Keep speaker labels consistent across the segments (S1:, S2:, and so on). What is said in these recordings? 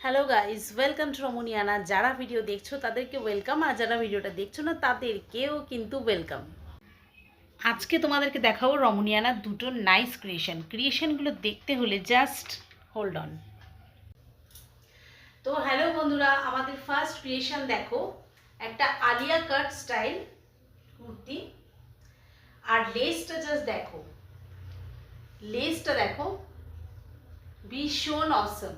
S1: Hello guys, welcome to রমনিয়ানা। যারা video দেখছো তাদেরকে ওয়েলকাম, আর যারা ভিডিওটা দেখছো না তাদেরকেও কিন্তু ওয়েলকাম। আজকে তোমাদেরকে দেখাবো রমনিয়ানার দুটো নাইস ক্রিয়েশনগুলো দেখতে হলে জাস্ট হোল্ড অন। তো হ্যালো বন্ধুরা, আমাদের ফার্স্ট ক্রিয়েশন দেখো, একটা আলিয়া কাট স্টাইল কুর্তি। আর লেসটা জাস্ট দেখো, লেসটা দেখো, ভীষণ অসম।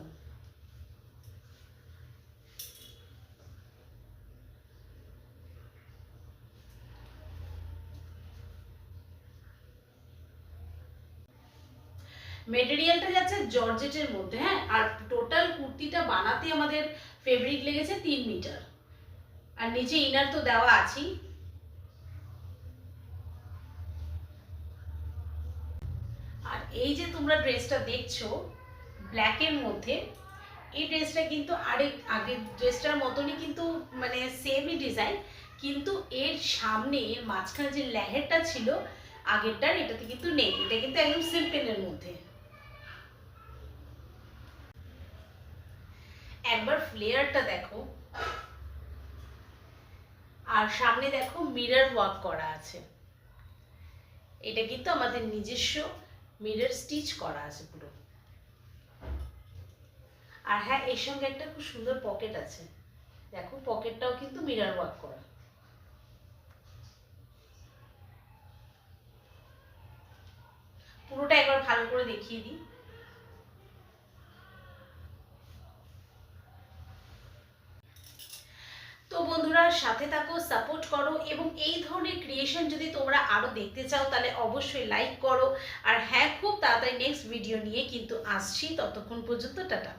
S1: মেটেরিয়ালটা যাচ্ছে জর্জেটের মধ্যে, হ্যাঁ। আর টোটাল কুর্তিটা বানাতে আমাদের ফেব্রিক লেগেছে 3 মিটার। আর নিচে ইনার তো দেওয়া আছেই। আর এই যে তোমরা ড্রেসটা দেখছো ব্ল্যাকের মধ্যে, এই ড্রেসটা কিন্তু আগের ড্রেসটার মতনই, কিন্তু মানে সেমই ডিজাইন, কিন্তু এর সামনে এর মাঝখানে যে লেহেরটা ছিল আগেরটার, এটাতে কিন্তু নেই। এটা কিন্তু একদম সিম্পলের মধ্যে। একবার ফ্লেয়ারটা দেখো, আর সামনে দেখো মিরর ওয়ার্ক করা আছে। এটা কিন্তু আমাদের নিজস্ব মিরর স্টিচ করা আছে পুরো। আর হ্যাঁ, এর সঙ্গে একটা খুব সুন্দর পকেট আছে, দেখো পকেটটাও কিন্তু মিরর ওয়ার্ক করা। পুরোটা একবার ভালো করে দেখিয়ে দিই। তো বন্ধুরা, সাথে থাকো, সাপোর্ট করো, এবং এই ধরনের ক্রিয়েশন যদি তোমরা আরো দেখতে চাও তাহলে অবশ্যই লাইক করো। আর হ্যাঁ, খুব তাড়াতাড়ি নেক্সট ভিডিও নিয়ে কিন্তু আসছি। ততক্ষণ পর্যন্ত টাটা।